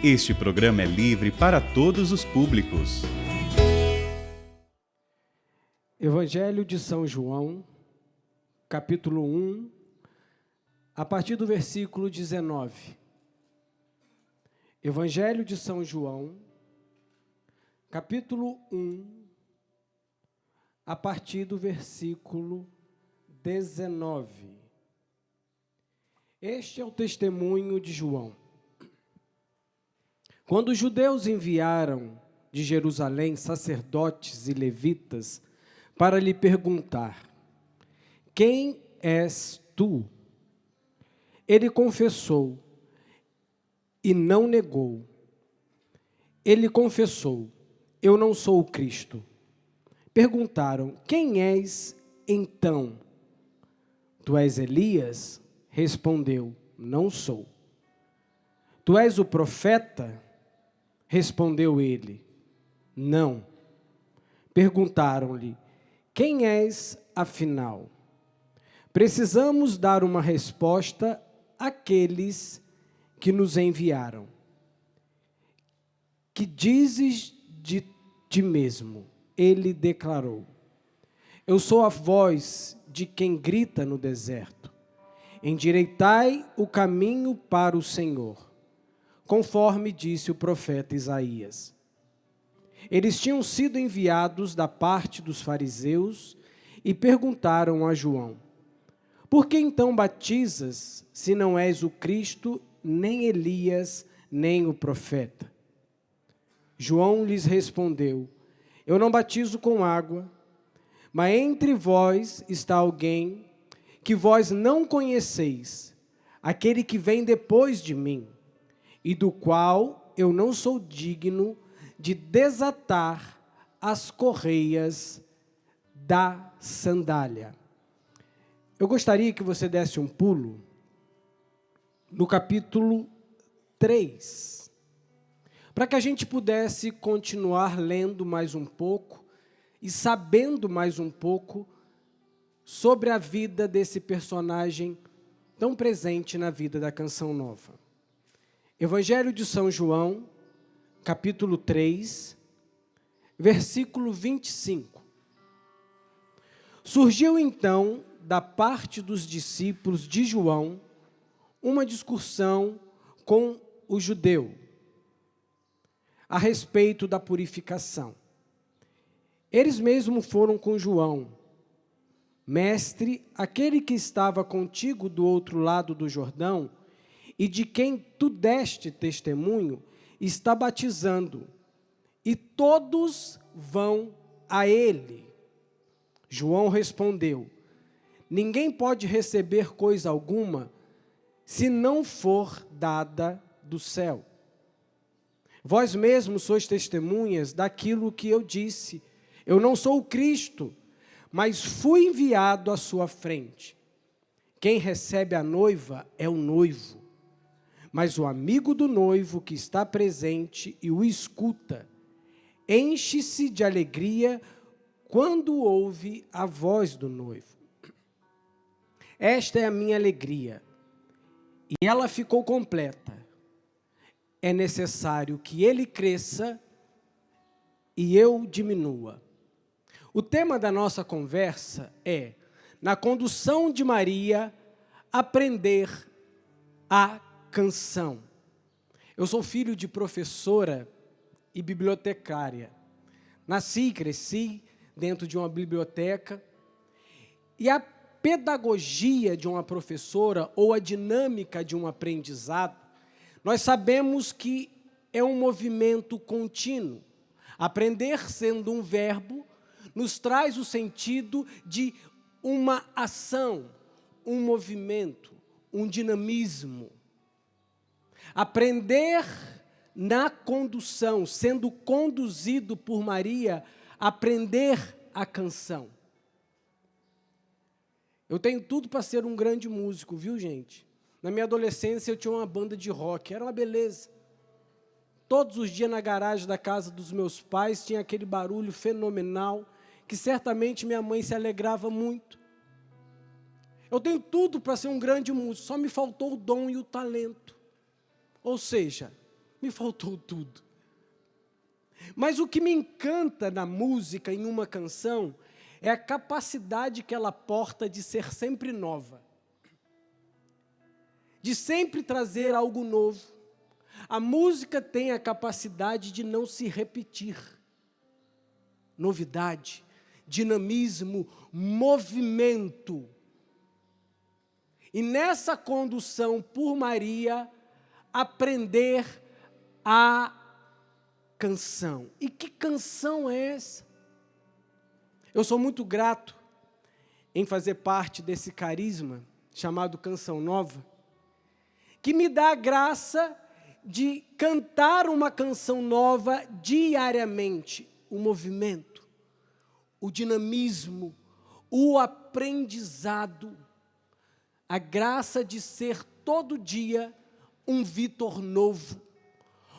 Este programa é livre para todos os públicos. Evangelho de São João, capítulo 1, a partir do versículo 19. Evangelho de São João, capítulo 1, a partir do versículo 19. Este é o testemunho de João. Quando os judeus enviaram de Jerusalém sacerdotes e levitas para lhe perguntar: quem és tu? Ele confessou e não negou. Ele confessou: eu não sou o Cristo. Perguntaram: quem és então? Tu és Elias? Respondeu: não sou. Tu és o profeta? Respondeu ele: não. Perguntaram-lhe: quem és afinal? Precisamos dar uma resposta àqueles que nos enviaram. Que dizes de ti mesmo? Ele declarou: eu sou a voz de quem grita no deserto: endireitai o caminho para o Senhor, conforme disse o profeta Isaías. Eles tinham sido enviados da parte dos fariseus e perguntaram a João: por que então batizas, se não és o Cristo, nem Elias, nem o profeta? João lhes respondeu: eu não batizo com água, mas entre vós está alguém que vós não conheceis, aquele que vem depois de mim, e do qual eu não sou digno de desatar as correias da sandália. Eu gostaria que você desse um pulo no capítulo 3, para que a gente pudesse continuar lendo mais um pouco e sabendo mais um pouco sobre a vida desse personagem tão presente na vida da Canção Nova. Evangelho de São João, capítulo 3, versículo 25. Surgiu então, da parte dos discípulos de João, uma discussão com o judeu a respeito da purificação. Eles mesmos foram com João: mestre, aquele que estava contigo do outro lado do Jordão, e de quem tu deste testemunho, está batizando, e todos vão a ele. João respondeu: ninguém pode receber coisa alguma, se não for dada do céu. Vós mesmos sois testemunhas daquilo que eu disse. Eu não sou o Cristo, mas fui enviado à sua frente. Quem recebe a noiva é o noivo. Mas o amigo do noivo que está presente e o escuta, enche-se de alegria quando ouve a voz do noivo. Esta é a minha alegria, e ela ficou completa. É necessário que ele cresça e eu diminua. O tema da nossa conversa é: na condução de Maria, aprender a canção. Eu sou filho de professora e bibliotecária. Nasci e cresci dentro de uma biblioteca, e a pedagogia de uma professora ou a dinâmica de um aprendizado, nós sabemos que é um movimento contínuo. Aprender, sendo um verbo, nos traz o sentido de uma ação, um movimento, um dinamismo. Aprender na condução, sendo conduzido por Maria, aprender a canção. Eu tenho tudo para ser um grande músico, viu, gente? Na minha adolescência eu tinha uma banda de rock, era uma beleza. Todos os dias na garagem da casa dos meus pais tinha aquele barulho fenomenal, que certamente minha mãe se alegrava muito. Eu tenho tudo para ser um grande músico, só me faltou o dom e o talento. Ou seja, me faltou tudo. Mas o que me encanta na música, em uma canção, é a capacidade que ela porta de ser sempre nova. De sempre trazer algo novo. A música tem a capacidade de não se repetir. Novidade, dinamismo, movimento. E nessa condução por Maria, aprender a canção. E que canção é essa? Eu sou muito grato em fazer parte desse carisma chamado Canção Nova, que me dá a graça de cantar uma canção nova diariamente. O movimento, o dinamismo, o aprendizado, a graça de ser todo dia um Vitor novo,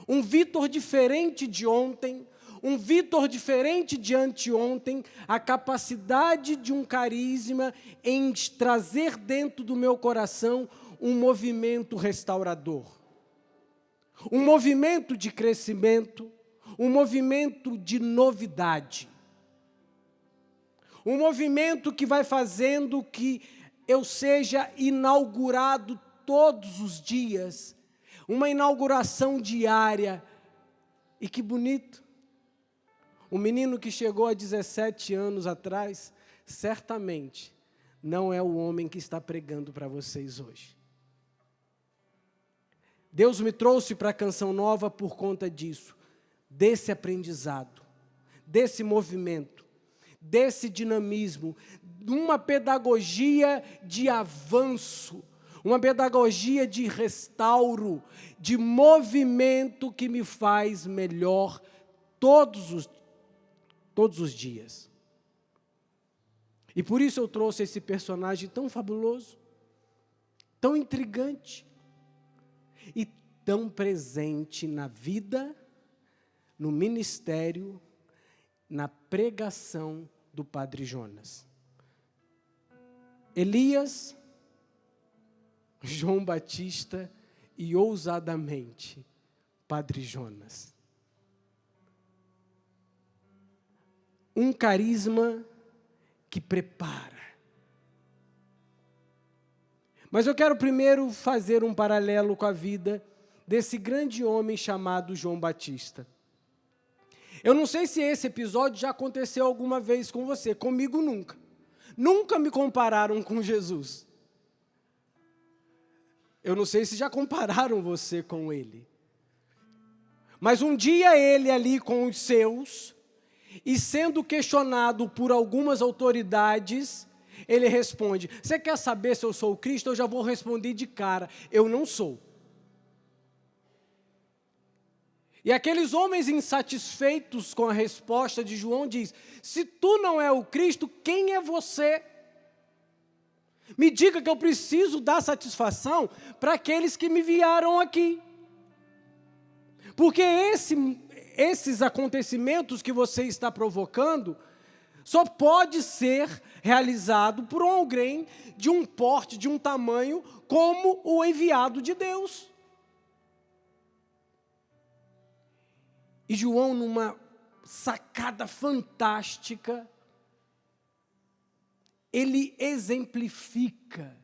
um Vitor diferente de ontem, um Vitor diferente de anteontem, a capacidade de um carisma em trazer dentro do meu coração um movimento restaurador, um movimento de crescimento, um movimento de novidade, um movimento que vai fazendo que eu seja inaugurado todos os dias, uma inauguração diária. E que bonito! O menino que chegou há 17 anos atrás, certamente não é o homem que está pregando para vocês hoje. Deus me trouxe para a Canção Nova por conta disso, desse aprendizado, desse movimento, desse dinamismo, de uma pedagogia de avanço, uma pedagogia de restauro, de movimento que me faz melhor todos os dias. E por isso eu trouxe esse personagem tão fabuloso, tão intrigante e tão presente na vida, no ministério, na pregação do Padre Jonas. Elias, João Batista e, ousadamente, Padre Jonas. Um carisma que prepara. Mas eu quero primeiro fazer um paralelo com a vida desse grande homem chamado João Batista. Eu não sei se esse episódio já aconteceu alguma vez com você, comigo nunca. Nunca me compararam com Jesus. Eu não sei se já compararam você com ele. Mas um dia ele ali com os seus, e sendo questionado por algumas autoridades, ele responde: você quer saber se eu sou o Cristo? Eu já vou responder de cara: eu não sou. E aqueles homens insatisfeitos com a resposta de João diz: se tu não é o Cristo, quem é você? Me diga que eu preciso dar satisfação para aqueles que me enviaram aqui. Porque esses acontecimentos que você está provocando só pode ser realizado por alguém de um porte, de um tamanho, como o enviado de Deus. E João, numa sacada fantástica, ele exemplifica.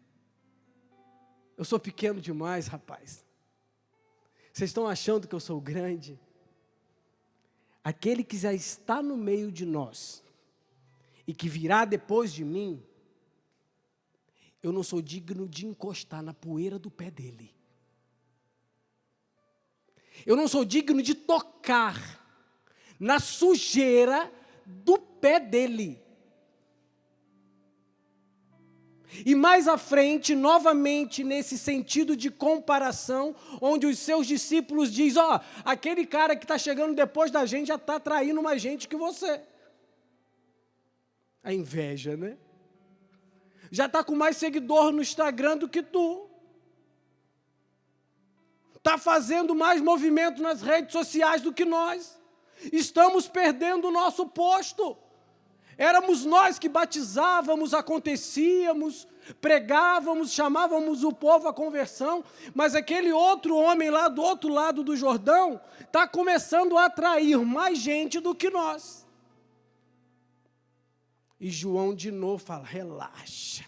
Eu sou pequeno demais, rapaz. Vocês estão achando que eu sou grande? Aquele que já está no meio de nós e que virá depois de mim, eu não sou digno de encostar na poeira do pé dele. Eu não sou digno de tocar na sujeira do pé dele. E mais à frente, novamente, nesse sentido de comparação, onde os seus discípulos dizem: ó, aquele cara que está chegando depois da gente já está traindo mais gente que você. A inveja, né? Já está com mais seguidor no Instagram do que tu. Está fazendo mais movimento nas redes sociais do que nós. Estamos perdendo o nosso posto. Éramos nós que batizávamos, acontecíamos, pregávamos, chamávamos o povo à conversão, mas aquele outro homem lá do outro lado do Jordão está começando a atrair mais gente do que nós. E João de novo fala, relaxa.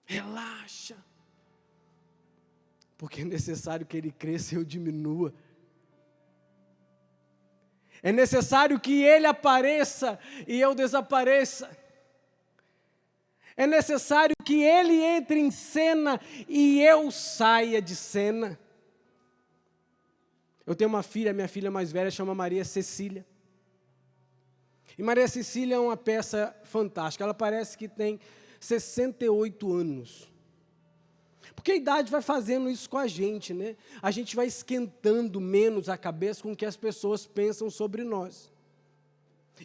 Relaxa. Porque é necessário que ele cresça e eu diminua. É necessário que ele apareça e eu desapareça. É necessário que ele entre em cena e eu saia de cena. Eu tenho uma filha, minha filha mais velha chama Maria Cecília. E Maria Cecília é uma peça fantástica. Ela parece que tem 68 anos. Porque a idade vai fazendo isso com a gente, né? A gente vai esquentando menos a cabeça com o que as pessoas pensam sobre nós.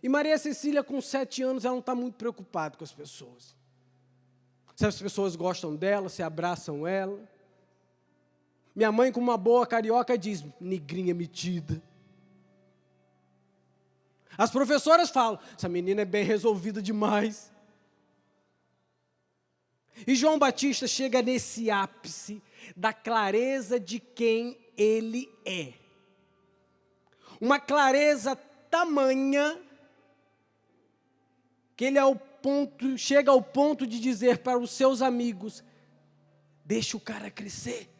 E Maria Cecília, com 7 anos, ela não está muito preocupada com as pessoas. Se as pessoas gostam dela, se abraçam ela. Minha mãe, com uma boa carioca, diz, negrinha metida. As professoras falam, essa menina é bem resolvida demais. E João Batista chega nesse ápice da clareza de quem ele é. Uma clareza tamanha que ele chega ao ponto de dizer para os seus amigos, deixa o cara crescer.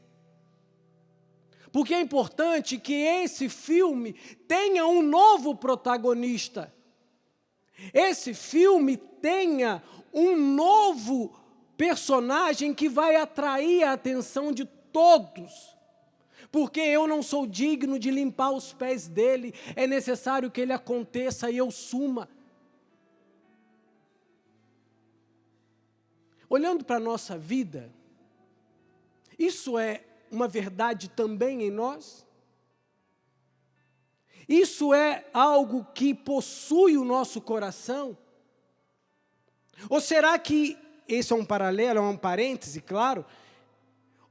Porque é importante que esse filme tenha um novo protagonista. Esse filme tenha um novo personagem que vai atrair a atenção de todos. Porque eu não sou digno de limpar os pés dele, é necessário que ele aconteça e eu suma. Olhando para a nossa vida, isso é uma verdade também em nós? Isso é algo que possui o nosso coração? Ou será que esse é um paralelo, é um parêntese, claro?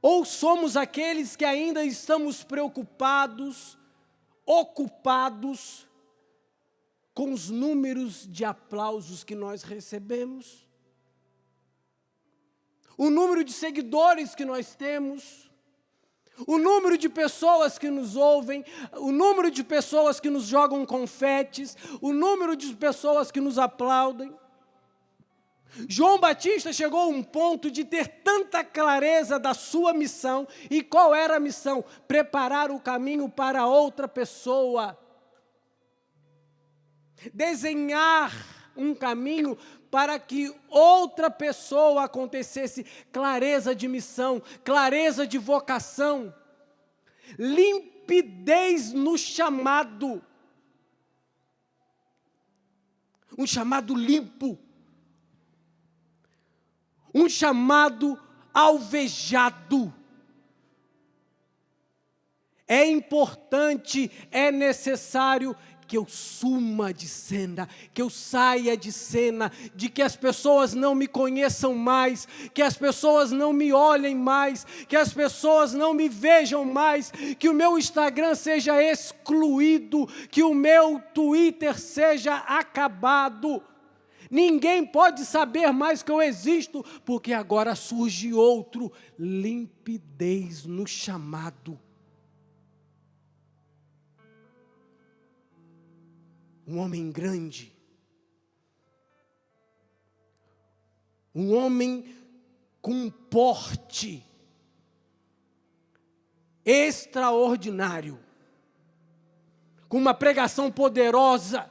Ou somos aqueles que ainda estamos preocupados, ocupados com os números de aplausos que nós recebemos? O número de seguidores que nós temos? O número de pessoas que nos ouvem, o número de pessoas que nos jogam confetes, o número de pessoas que nos aplaudem. João Batista chegou a um ponto de ter tanta clareza da sua missão. E qual era a missão? Preparar o caminho para outra pessoa. Desenhar um caminho para que outra pessoa acontecesse. Clareza de missão, clareza de vocação, limpidez no chamado. Um chamado limpo. Um chamado alvejado. É importante, é necessário que eu suma de cena, que eu saia de cena, de que as pessoas não me conheçam mais, que as pessoas não me olhem mais, que as pessoas não me vejam mais, que o meu Instagram seja excluído, que o meu Twitter seja acabado. Ninguém pode saber mais que eu existo, porque agora surge outro, limpidez no chamado. Um homem grande, um homem com um porte extraordinário, com uma pregação poderosa,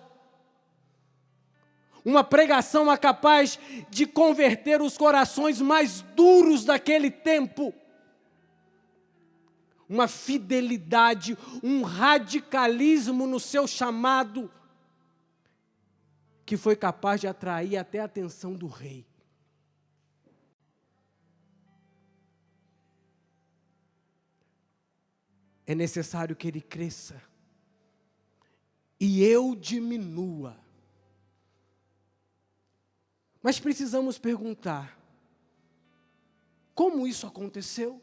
uma pregação capaz de converter os corações mais duros daquele tempo. Uma fidelidade, um radicalismo no seu chamado, que foi capaz de atrair até a atenção do rei. É necessário que ele cresça e eu diminua. Mas precisamos perguntar, como isso aconteceu?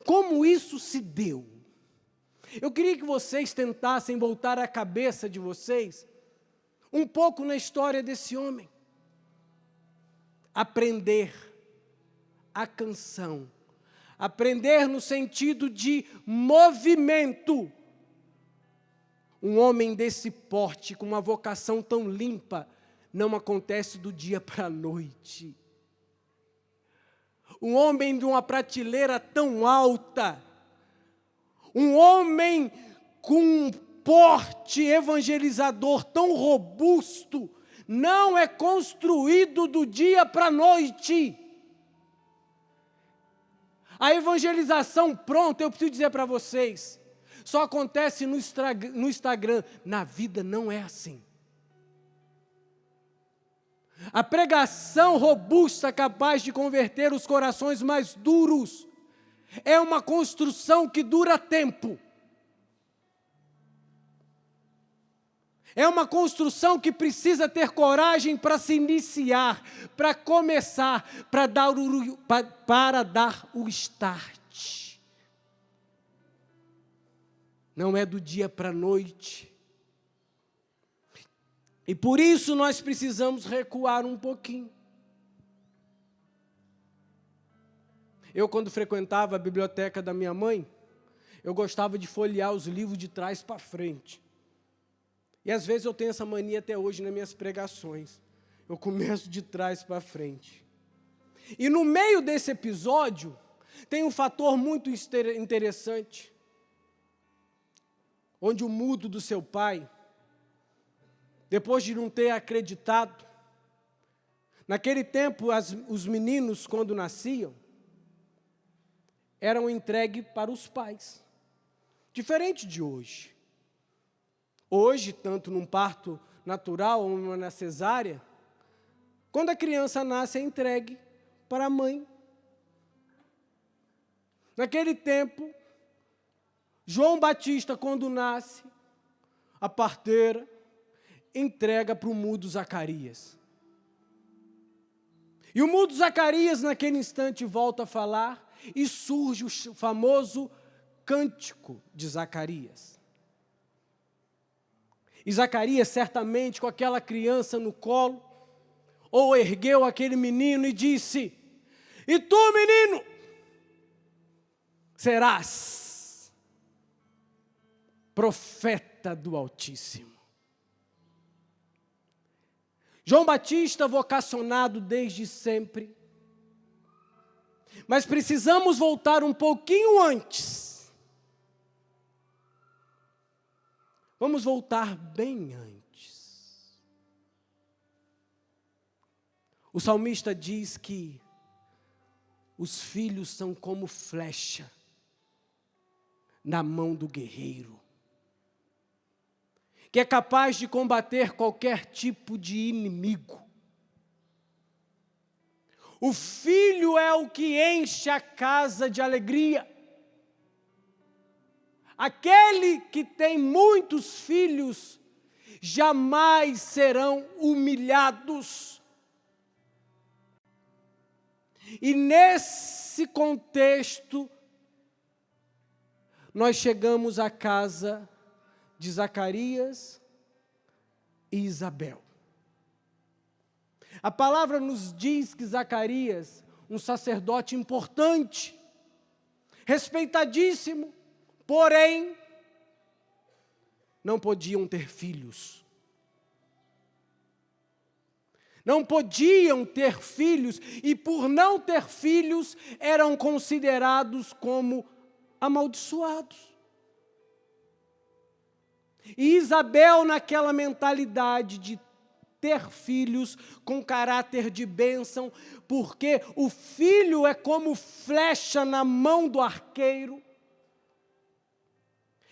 Como isso se deu? Eu queria que vocês tentassem voltar a cabeça de vocês um pouco na história desse homem. aprender a canção. Aprender no sentido de movimento. Um homem desse porte, com uma vocação tão limpa, não acontece do dia para a noite. Um homem de uma prateleira tão alta, um homem com um porte evangelizador tão robusto, não é construído do dia para a noite. A evangelização pronta, eu preciso dizer para vocês, só acontece no Instagram. Na vida não é assim. A pregação robusta, capaz de converter os corações mais duros, é uma construção que dura tempo. É uma construção que precisa ter coragem para se iniciar, para começar, para dar o start. Não é do dia para a noite. E por isso nós precisamos recuar um pouquinho. Eu, quando frequentava a biblioteca da minha mãe, eu gostava de folhear os livros de trás para frente. E às vezes eu tenho essa mania até hoje nas minhas pregações. Eu começo de trás para frente. E no meio desse episódio, tem um fator muito interessante, onde o mudo do seu pai, depois de não ter acreditado, naquele tempo os meninos, quando nasciam, eram entregues para os pais. Diferente de hoje. Hoje, tanto num parto natural ou na cesárea, quando a criança nasce é entregue para a mãe. Naquele tempo, João Batista, quando nasce, a parteira entrega para o mudo Zacarias. E o mudo Zacarias, naquele instante, volta a falar e surge o famoso cântico de Zacarias. E Zacarias, certamente, com aquela criança no colo, ou ergueu aquele menino e disse: "E tu, menino, serás profeta do Altíssimo." João Batista, vocacionado desde sempre. Mas precisamos voltar um pouquinho antes. Vamos voltar bem antes. O salmista diz que os filhos são como flecha na mão do guerreiro, que é capaz de combater qualquer tipo de inimigo. O filho é o que enche a casa de alegria. Aquele que tem muitos filhos jamais serão humilhados. E nesse contexto, nós chegamos à casa de Zacarias e Isabel. A palavra nos diz que Zacarias, um sacerdote importante, respeitadíssimo, porém, não podiam ter filhos. Não podiam ter filhos, e por não ter filhos, eram considerados como amaldiçoados. E Isabel, naquela mentalidade de ter filhos com caráter de bênção, porque o filho é como flecha na mão do arqueiro.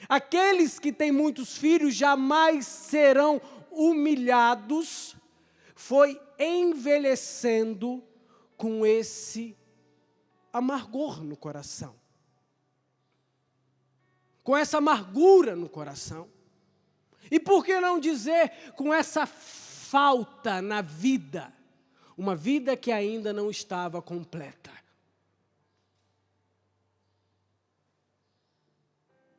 Aqueles que têm muitos filhos jamais serão humilhados, foi envelhecendo com esse amargor no coração, com essa amargura no coração. E por que não dizer com essa falta na vida, uma vida que ainda não estava completa.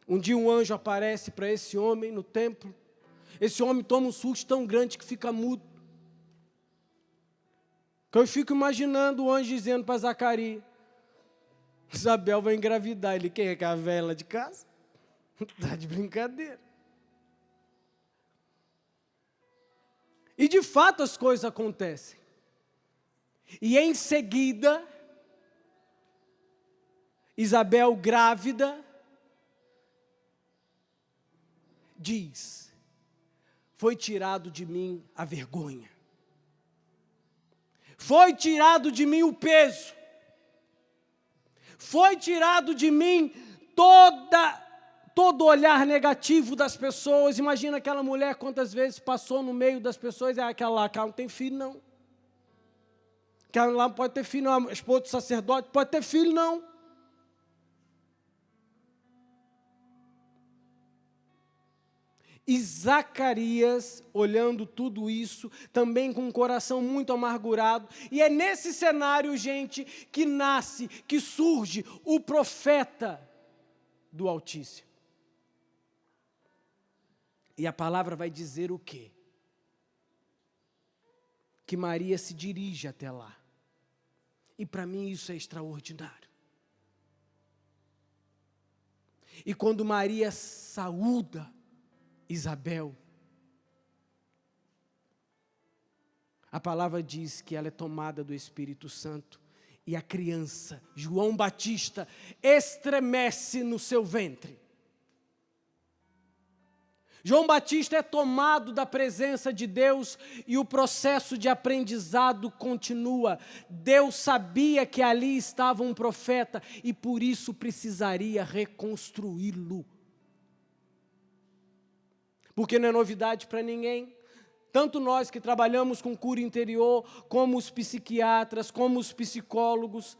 Um dia um anjo aparece para esse homem no templo, esse homem toma um susto tão grande que fica mudo. Então eu fico imaginando o anjo dizendo para Zacarias: Isabel vai engravidar. Ele, quem é que é a velha de casa? Está de brincadeira. E de fato as coisas acontecem. E em seguida, Isabel grávida diz: foi tirado de mim a vergonha. Foi tirado de mim o peso. Foi tirado de mim todo olhar negativo das pessoas. Imagina aquela mulher quantas vezes passou no meio das pessoas, aquela lá, que ela não tem filho não. Aquela lá não pode ter filho não, a esposa do sacerdote pode ter filho não. E Zacarias, olhando tudo isso, também com um coração muito amargurado, e é nesse cenário, gente, que nasce, que surge o profeta do Altíssimo. E a palavra vai dizer o quê? Que Maria se dirige até lá. E para mim isso é extraordinário. E quando Maria saúda Isabel, a palavra diz que ela é tomada do Espírito Santo e a criança, João Batista, estremece no seu ventre. João Batista é tomado da presença de Deus e o processo de aprendizado continua. Deus sabia que ali estava um profeta e por isso precisaria reconstruí-lo. Porque não é novidade para ninguém. Tanto nós que trabalhamos com cura interior, como os psiquiatras, como os psicólogos,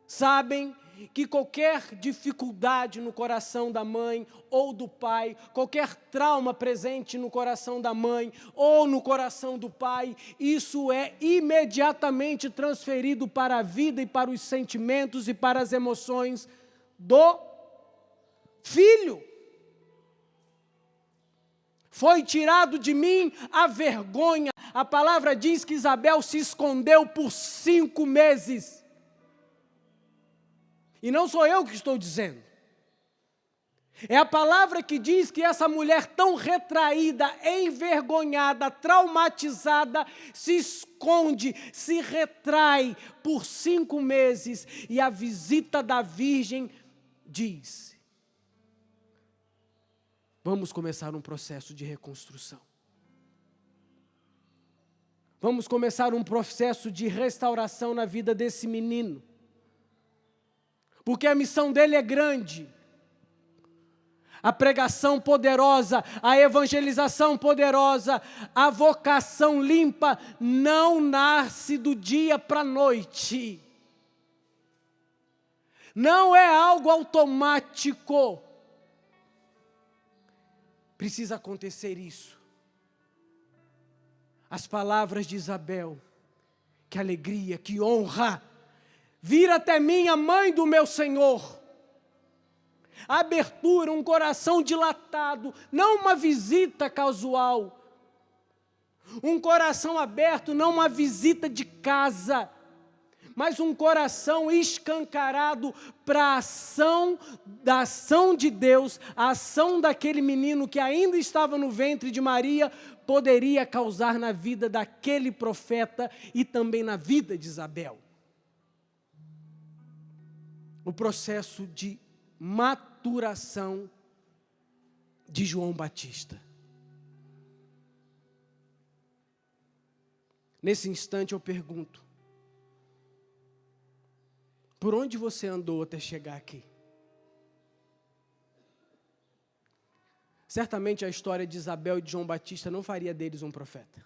sabem que qualquer dificuldade no coração da mãe ou do pai, qualquer trauma presente no coração da mãe ou no coração do pai, isso é imediatamente transferido para a vida e para os sentimentos e para as emoções do filho. Foi tirado de mim a vergonha. A palavra diz que Isabel se escondeu por 5 meses. E não sou eu que estou dizendo. É a palavra que diz que essa mulher tão retraída, envergonhada, traumatizada, se esconde, se retrai por 5 meses. E a visita da Virgem diz: vamos começar um processo de reconstrução. Vamos começar um processo de restauração na vida desse menino. Porque a missão dele é grande. A pregação poderosa, a evangelização poderosa, a vocação limpa não nasce do dia para a noite. Não é algo automático. Precisa acontecer isso. As palavras de Isabel, que alegria, que honra. Vir até mim a mãe do meu Senhor. A abertura, um coração dilatado, não uma visita casual. Um coração aberto, não uma visita de casa, mas um coração escancarado para a ação de Deus, a ação daquele menino que ainda estava no ventre de Maria, poderia causar na vida daquele profeta e também na vida de Isabel. O processo de maturação de João Batista. Nesse instante eu pergunto: por onde você andou até chegar aqui? Certamente a história de Isabel e de João Batista não faria deles um profeta.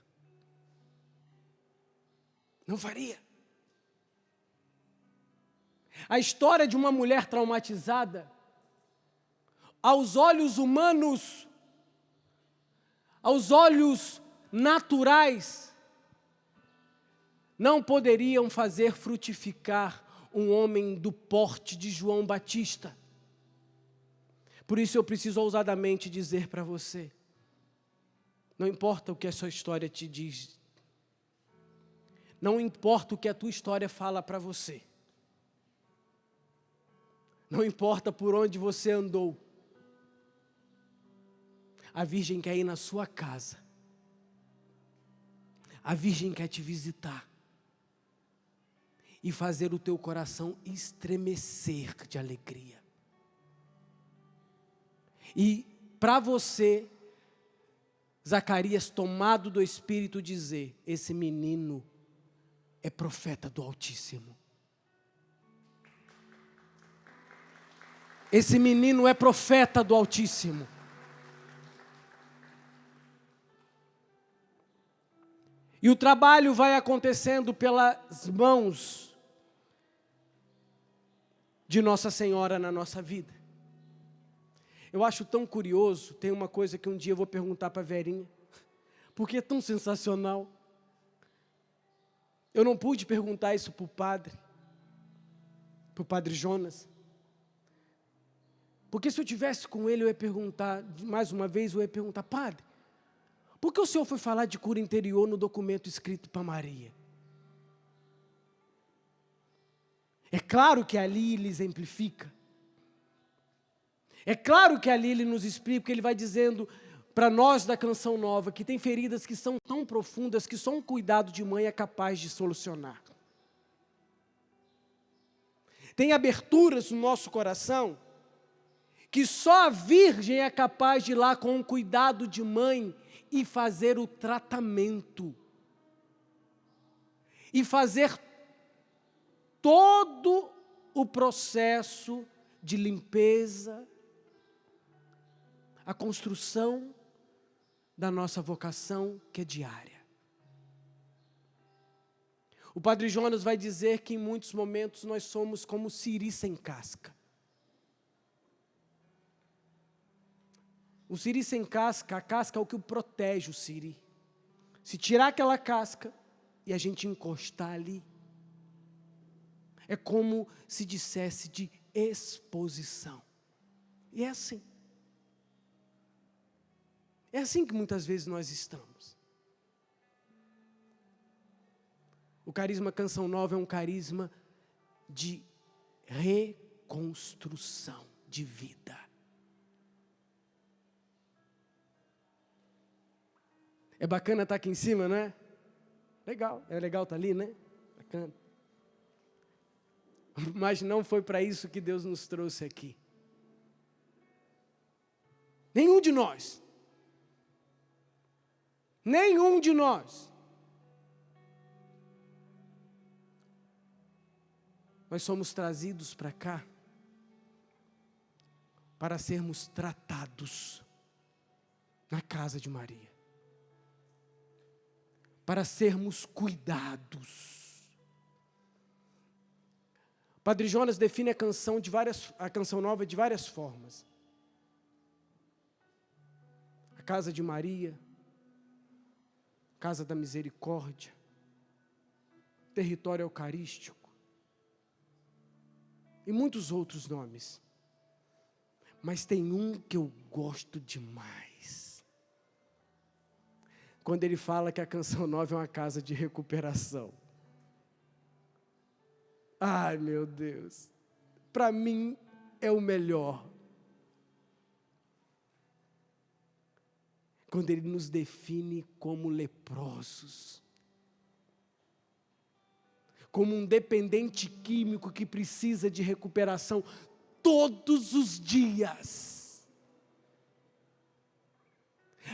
Não faria. A história de uma mulher traumatizada, aos olhos humanos, aos olhos naturais, não poderiam fazer frutificar um homem do porte de João Batista. Por isso eu preciso ousadamente dizer para você, não importa o que a sua história te diz, Não importa o que a tua história fala para você. Não importa por onde você andou. A Virgem quer ir na sua casa. A Virgem quer te visitar. E fazer o teu coração estremecer de alegria. E para você, Zacarias, tomado do Espírito, dizer: esse menino é profeta do Altíssimo. Esse menino é profeta do Altíssimo. E o trabalho vai acontecendo pelas mãos de Nossa Senhora na nossa vida. Eu acho tão curioso, tem uma coisa que um dia eu vou perguntar para a Verinha, porque é tão sensacional. Eu não pude perguntar isso para o padre Jonas, porque se eu tivesse com ele, eu ia perguntar, mais uma vez, eu ia perguntar: padre, por que o senhor foi falar de cura interior no documento escrito para Maria? É claro que ali ele exemplifica. É claro que ali ele nos explica, porque ele vai dizendo para nós da Canção Nova que tem feridas que são tão profundas que só um cuidado de mãe é capaz de solucionar. Tem aberturas no nosso coração que só a Virgem é capaz de ir lá com um cuidado de mãe e fazer o tratamento. E fazer todo o processo de limpeza, a construção da nossa vocação, que é diária. O padre Jonas vai dizer que em muitos momentos nós somos como siri sem casca. O siri sem casca, a casca é o que protege o siri. Se tirar aquela casca e a gente encostar ali, é como se dissesse de exposição. E é assim. É assim que muitas vezes nós estamos. O carisma Canção Nova é um carisma de reconstrução de vida. É bacana estar aqui em cima, não é? Legal, é legal estar ali, né? Bacana. Mas não foi para isso que Deus nos trouxe aqui. Nenhum de nós. Nenhum de nós. Nós somos trazidos para cá para sermos tratados na casa de Maria. Para sermos cuidados. Padre Jonas define a Canção Nova de várias formas. A casa de Maria, casa da misericórdia, território eucarístico e muitos outros nomes. Mas tem um que eu gosto demais. Quando ele fala que a Canção Nova é uma casa de recuperação. Ai, meu Deus, para mim é o melhor. Quando ele nos define como leprosos, como um dependente químico que precisa de recuperação todos os dias.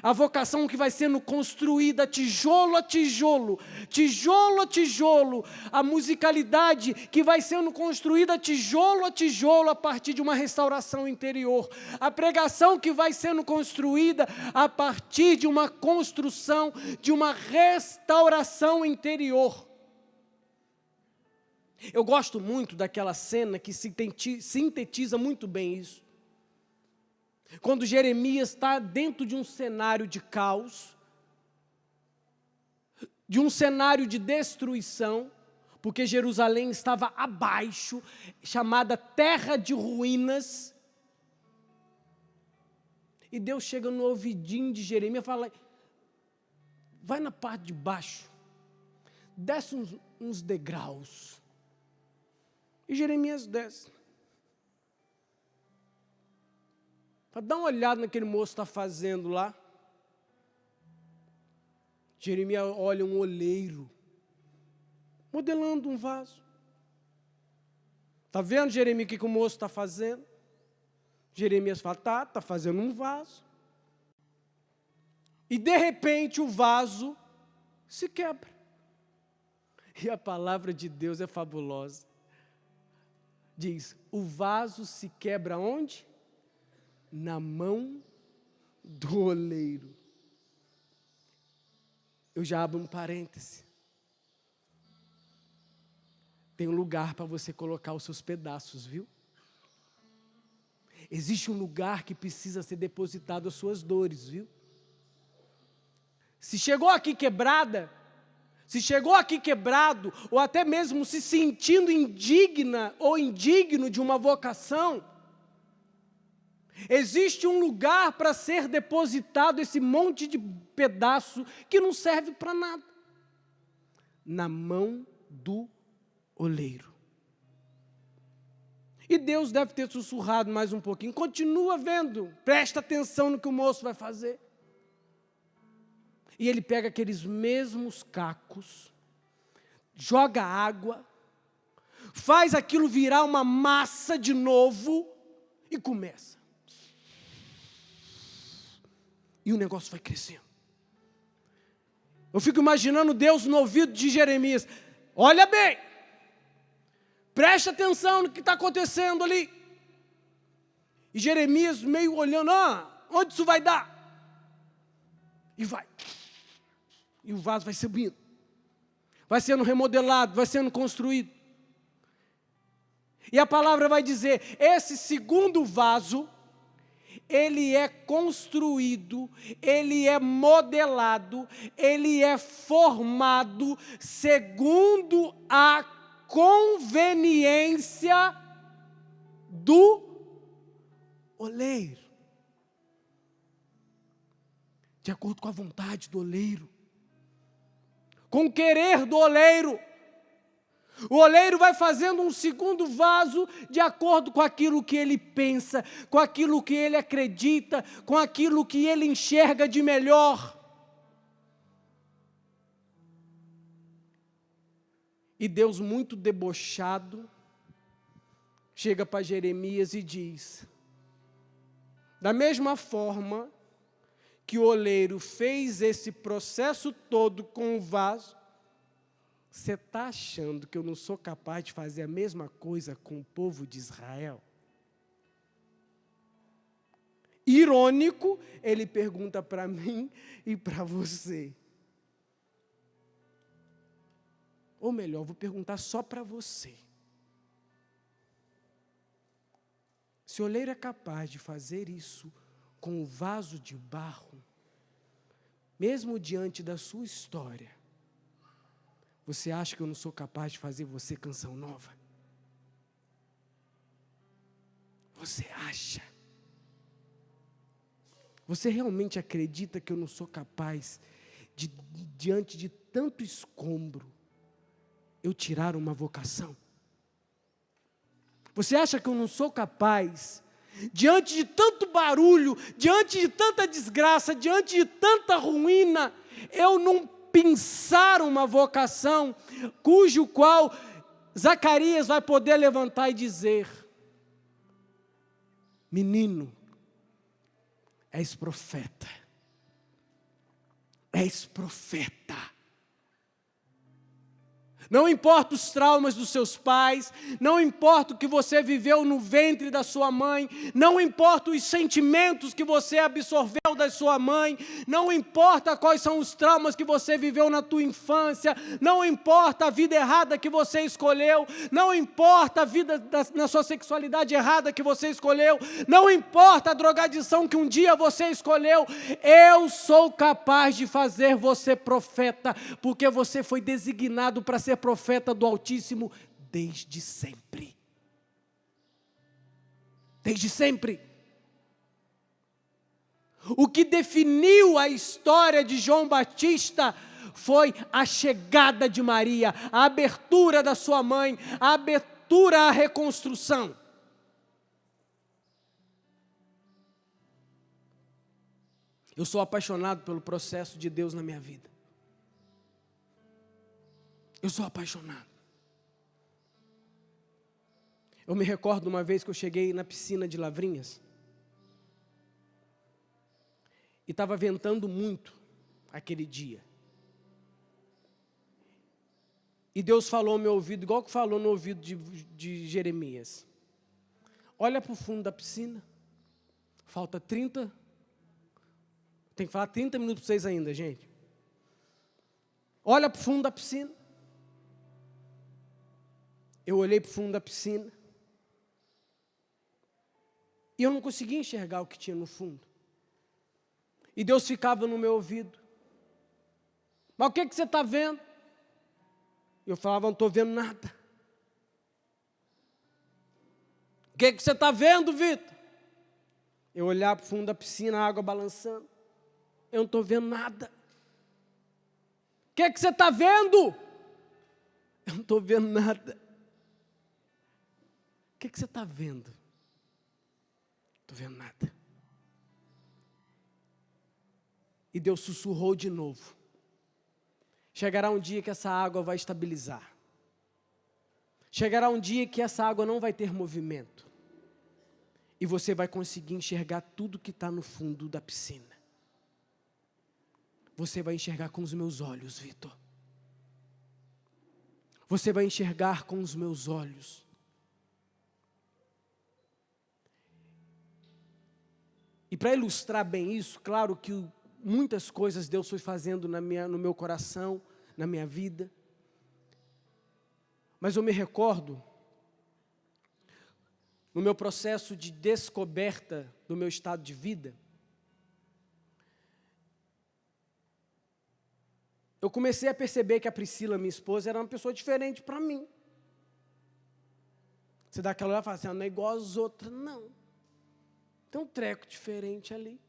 A vocação que vai sendo construída tijolo a tijolo, tijolo a tijolo, a musicalidade que vai sendo construída tijolo a partir de uma restauração interior, a pregação que vai sendo construída a partir de uma construção, de uma restauração interior. Eu gosto muito daquela cena que sintetiza muito bem isso. Quando Jeremias está dentro de um cenário de caos, de um cenário de destruição, porque Jerusalém estava abaixo, chamada terra de ruínas, e Deus chega no ouvidinho de Jeremias e fala: vai na parte de baixo, desce uns degraus. E Jeremias desce. Para dar uma olhada naquele moço está fazendo lá. Jeremias olha um oleiro, modelando um vaso. Está vendo, Jeremias, o que o moço está fazendo? Jeremias fala, está fazendo um vaso. E de repente o vaso se quebra. E a palavra de Deus é fabulosa. Diz, o vaso se quebra onde? Na mão do oleiro. Eu já abro um parêntese. Tem um lugar para você colocar os seus pedaços, viu? Existe um lugar que precisa ser depositado as suas dores, viu? Se chegou aqui quebrada, se chegou aqui quebrado, ou até mesmo se sentindo indigna ou indigno de uma vocação, existe um lugar para ser depositado esse monte de pedaço que não serve para nada. Na mão do oleiro. E Deus deve ter sussurrado mais um pouquinho. Continua vendo, presta atenção no que o moço vai fazer. E ele pega aqueles mesmos cacos, joga água, faz aquilo virar uma massa de novo e começa. E o negócio vai crescendo. Eu fico imaginando Deus no ouvido de Jeremias. Olha bem, preste atenção no que está acontecendo ali. E Jeremias meio olhando, onde isso vai dar? E vai. E o vaso vai subindo. Vai sendo remodelado, vai sendo construído. E a palavra vai dizer, esse segundo vaso, ele é construído, ele é modelado, ele é formado segundo a conveniência do oleiro. De acordo com a vontade do oleiro. Com o querer do oleiro. O oleiro vai fazendo um segundo vaso de acordo com aquilo que ele pensa, com aquilo que ele acredita, com aquilo que ele enxerga de melhor. E Deus, muito debochado, chega para Jeremias e diz, da mesma forma que o oleiro fez esse processo todo com o vaso, você está achando que eu não sou capaz de fazer a mesma coisa com o povo de Israel? Irônico, ele pergunta para mim e para você. Ou melhor, vou perguntar só para você. Se o oleiro é capaz de fazer isso com o vaso de barro, mesmo diante da sua história, você acha que eu não sou capaz de fazer você canção nova? Você acha? Você realmente acredita que eu não sou capaz de, diante de tanto escombro, eu tirar uma vocação? Você acha que eu não sou capaz, diante de tanto barulho, diante de tanta desgraça, diante de tanta ruína, eu não pensar uma vocação, cujo qual Zacarias vai poder levantar e dizer, menino, és profeta, és profeta. Não importa os traumas dos seus pais, não importa o que você viveu no ventre da sua mãe, não importa os sentimentos que você absorveu da sua mãe, não importa quais são os traumas que você viveu na tua infância, não importa a vida errada que você escolheu, não importa a vida na sua sexualidade errada que você escolheu, não importa a drogadição que um dia você escolheu, eu sou capaz de fazer você profeta, porque você foi designado para ser profeta do Altíssimo desde sempre. Desde sempre. O que definiu a história de João Batista foi a chegada de Maria, a abertura da sua mãe, a abertura à reconstrução. Eu sou apaixonado pelo processo de Deus na minha vida. Eu sou apaixonado. Eu me recordo uma vez que eu cheguei na piscina de Lavrinhas e estava ventando muito aquele dia. E Deus falou ao meu ouvido, igual que falou no ouvido de Jeremias. Olha para o fundo da piscina, falta 30, tem que falar 30 minutos para vocês ainda, gente. Olha para o fundo da piscina. Eu olhei para o fundo da piscina e eu não conseguia enxergar o que tinha no fundo. E Deus ficava no meu ouvido. Mas o que você está vendo? Eu falava, não estou vendo nada. O que você está vendo, Vitor? Eu olhava para o fundo da piscina, a água balançando. Eu não estou vendo nada. O que você está vendo? Eu não estou vendo nada. O que você está vendo? Não estou vendo nada. E Deus sussurrou de novo. Chegará um dia que essa água vai estabilizar. Chegará um dia que essa água não vai ter movimento. E você vai conseguir enxergar tudo que está no fundo da piscina. Você vai enxergar com os meus olhos, Vitor. Você vai enxergar com os meus olhos. E para ilustrar bem isso, claro que muitas coisas Deus foi fazendo no meu coração, na minha vida. Mas eu me recordo, no meu processo de descoberta do meu estado de vida, eu comecei a perceber que a Priscila, minha esposa, era uma pessoa diferente para mim. Você dá aquela olhada e fala assim, não é igual às outras, não. Tem um treco diferente ali.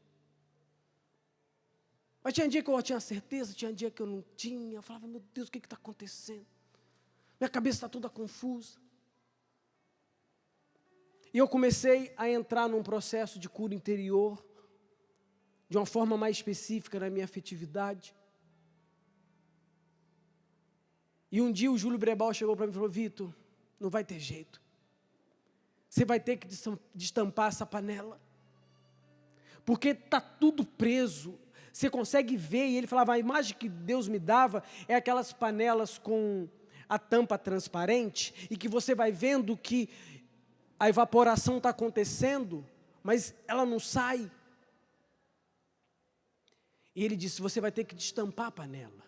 Mas tinha dia que eu tinha certeza, tinha dia que eu não tinha. Eu falava, meu Deus, o que está acontecendo? Minha cabeça está toda confusa. E eu comecei a entrar num processo de cura interior, de uma forma mais específica na minha afetividade. E um dia o Júlio Brebal chegou para mim e falou, Vitor, não vai ter jeito. Você vai ter que destampar essa panela. Porque está tudo preso. Você consegue ver, e ele falava, a imagem que Deus me dava é aquelas panelas com a tampa transparente, e que você vai vendo que a evaporação está acontecendo, mas ela não sai. E ele disse, você vai ter que destampar a panela.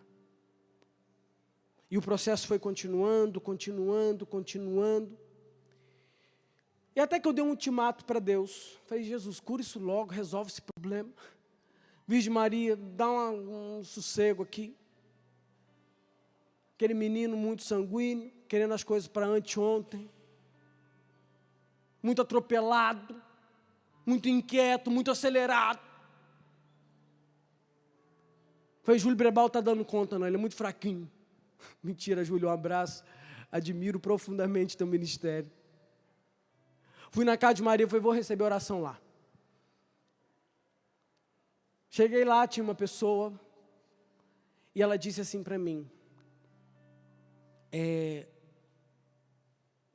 E o processo foi continuando. E até que eu dei um ultimato para Deus. Falei, Jesus, cura isso logo, resolve esse problema. Virgem Maria, dá um sossego aqui. Aquele menino muito sanguíneo, querendo as coisas para anteontem. Muito atropelado, muito inquieto, muito acelerado. Falei, Júlio Brebal está dando conta, não, ele é muito fraquinho. Mentira, Júlio, um abraço. Admiro profundamente teu ministério. Fui na casa de Maria e falei, vou receber oração lá. Cheguei lá, tinha uma pessoa, e ela disse assim para mim,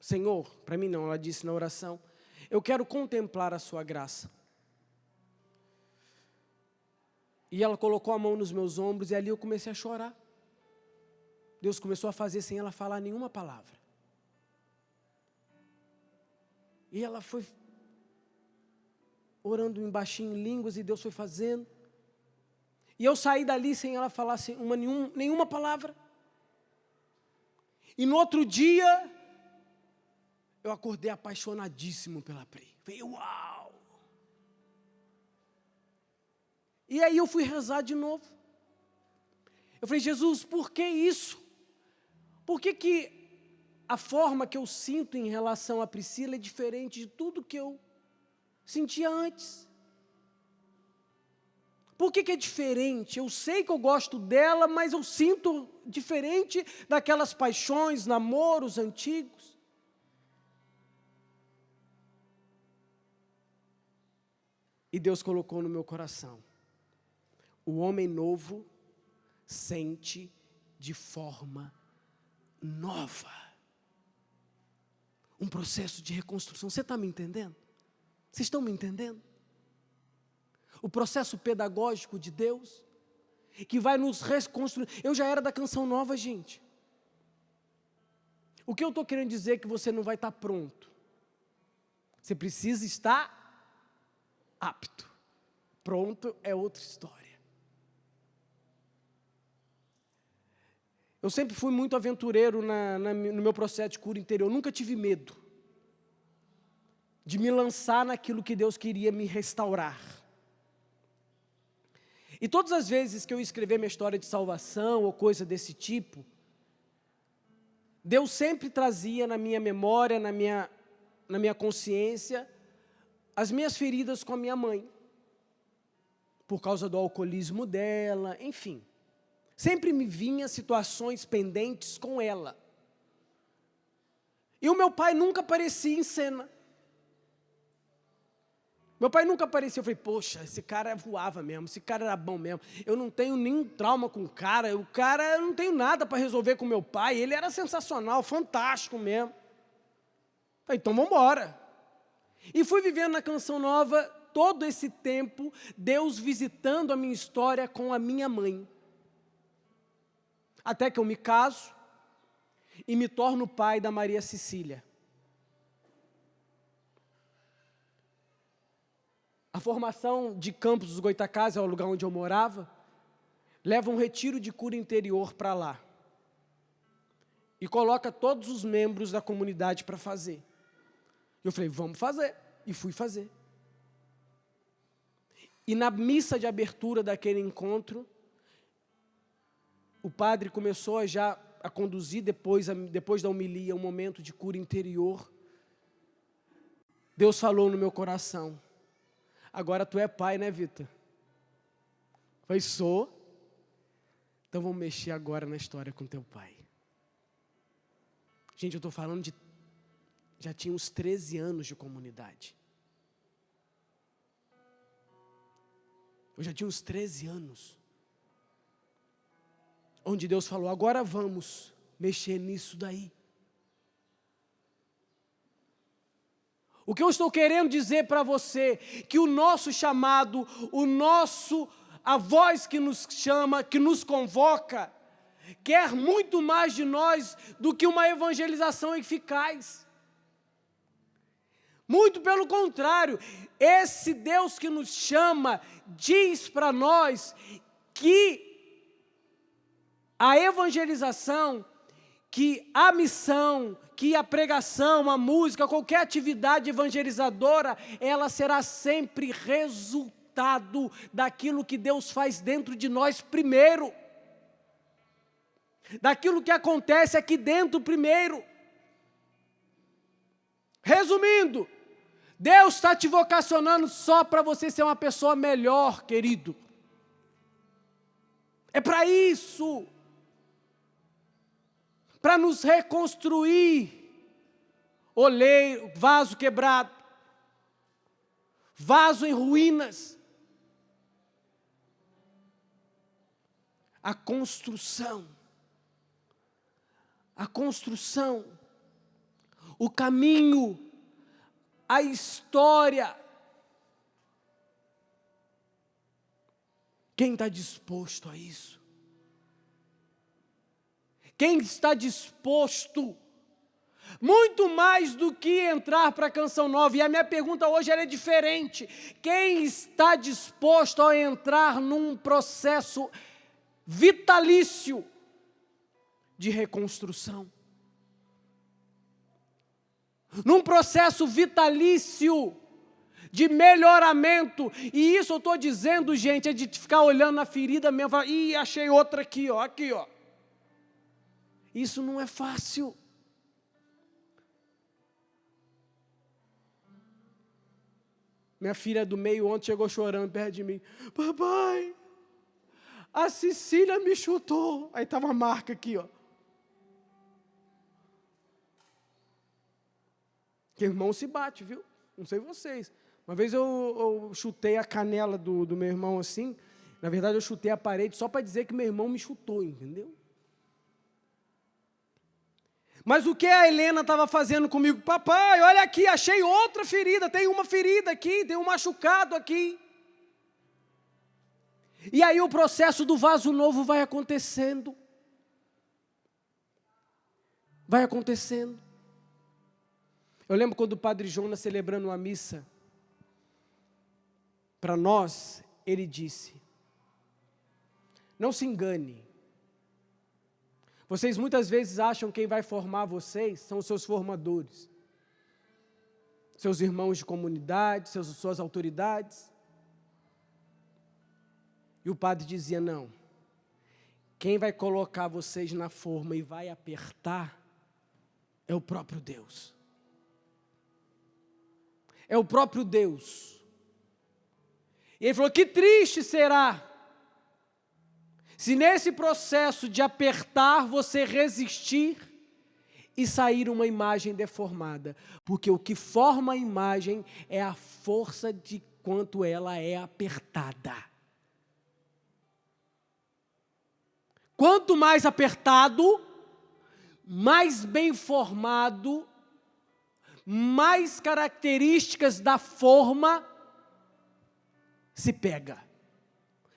Senhor, para mim não, ela disse na oração, eu quero contemplar a sua graça. E ela colocou a mão nos meus ombros, e ali eu comecei a chorar. Deus começou a fazer sem ela falar nenhuma palavra. E ela foi orando em baixinho em línguas, e Deus foi fazendo. E eu saí dali sem ela falar nenhuma palavra. E no outro dia, eu acordei apaixonadíssimo pela Pri. Falei, uau! E aí eu fui rezar de novo. Eu falei, Jesus, por que isso? Por que a forma que eu sinto em relação a Priscila é diferente de tudo que eu sentia antes? Por que é diferente? Eu sei que eu gosto dela, mas eu sinto diferente daquelas paixões, namoros antigos. E Deus colocou no meu coração: o homem novo sente de forma nova. Um processo de reconstrução. Você está me entendendo? Vocês estão me entendendo? O processo pedagógico de Deus, que vai nos reconstruir. Eu já era da Canção Nova, gente. O que eu estou querendo dizer é que você não vai estar pronto. Você precisa estar apto. Pronto é outra história. Eu sempre fui muito aventureiro no meu processo de cura interior. Eu nunca tive medo de me lançar naquilo que Deus queria me restaurar. E todas as vezes que eu escrever minha história de salvação ou coisa desse tipo, Deus sempre trazia na minha memória, na minha consciência, as minhas feridas com a minha mãe, por causa do alcoolismo dela, enfim. Sempre me vinha situações pendentes com ela. E o meu pai nunca aparecia em cena. Meu pai nunca aparecia. Eu falei, poxa, esse cara voava mesmo, esse cara era bom mesmo. Eu não tenho nenhum trauma com o cara, eu não tenho nada para resolver com meu pai. Ele era sensacional, fantástico mesmo. Falei, então vamos embora. E fui vivendo na Canção Nova todo esse tempo, Deus visitando a minha história com a minha mãe. Até que eu me caso e me torno pai da Maria Cecília. A formação de Campos dos Goytacazes, é o lugar onde eu morava, leva um retiro de cura interior para lá. E coloca todos os membros da comunidade para fazer. Eu falei, vamos fazer. E fui fazer. E na missa de abertura daquele encontro, o padre começou a conduzir, depois da homilia, um momento de cura interior. Deus falou no meu coração: agora tu é pai, né, Vitor? Eu falei, sou. Então vamos mexer agora na história com teu pai. Gente, eu estou falando de... já tinha uns 13 anos de comunidade. Eu já tinha uns 13 anos. Onde Deus falou, agora vamos mexer nisso daí. O que eu estou querendo dizer para você, que o nosso chamado, a voz que nos chama, que nos convoca, quer muito mais de nós do que uma evangelização eficaz. Muito pelo contrário, esse Deus que nos chama, diz para nós que a evangelização, que a missão, que a pregação, a música, qualquer atividade evangelizadora, ela será sempre resultado daquilo que Deus faz dentro de nós primeiro. Daquilo que acontece aqui dentro primeiro. Resumindo, Deus está te vocacionando só para você ser uma pessoa melhor, querido. É para isso. Para nos reconstruir. Oleiro, vaso quebrado, vaso em ruínas. A construção, o caminho, a história. Quem está disposto a isso? Quem está disposto, muito mais do que entrar para a Canção Nova, e a minha pergunta hoje ela é diferente, quem está disposto a entrar num processo vitalício de reconstrução? Num processo vitalício de melhoramento, e isso eu estou dizendo, gente, é de ficar olhando na ferida mesmo, falar, ih, achei outra aqui, ó, aqui, ó. Isso não é fácil. Minha filha do meio ontem chegou chorando perto de mim. Papai, a Cecília me chutou. Aí estava uma marca aqui, ó. Que irmão se bate, viu? Não sei vocês. Uma vez eu chutei a canela do meu irmão assim. Na verdade, eu chutei a parede só para dizer que meu irmão me chutou, entendeu? Mas o que a Helena estava fazendo comigo? Papai, olha aqui, achei outra ferida. Tem uma ferida aqui, tem um machucado aqui. E aí o processo do vaso novo vai acontecendo. Vai acontecendo. Eu lembro quando o Padre Jonas, celebrando uma missa, para nós, ele disse: não se engane. Vocês muitas vezes acham que quem vai formar vocês são os seus formadores. Seus irmãos de comunidade, suas autoridades. E o padre dizia, não. Quem vai colocar vocês na forma e vai apertar é o próprio Deus. É o próprio Deus. E ele falou, que triste será se nesse processo de apertar você resistir e sair uma imagem deformada. Porque o que forma a imagem é a força de quanto ela é apertada. Quanto mais apertado, mais bem formado, mais características da forma se pega,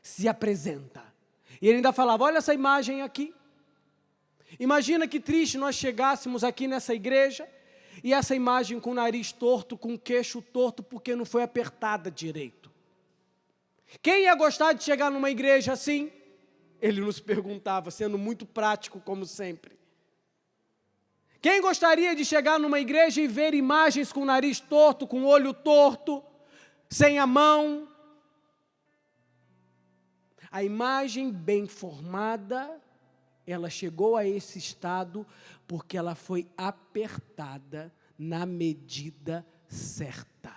se apresenta. E ele ainda falava, olha essa imagem aqui. Imagina que triste nós chegássemos aqui nessa igreja e essa imagem com o nariz torto, com o queixo torto, porque não foi apertada direito. Quem ia gostar de chegar numa igreja assim? Ele nos perguntava, sendo muito prático como sempre. Quem gostaria de chegar numa igreja e ver imagens com o nariz torto, com o olho torto, sem a mão? A imagem bem formada, ela chegou a esse estado porque ela foi apertada na medida certa.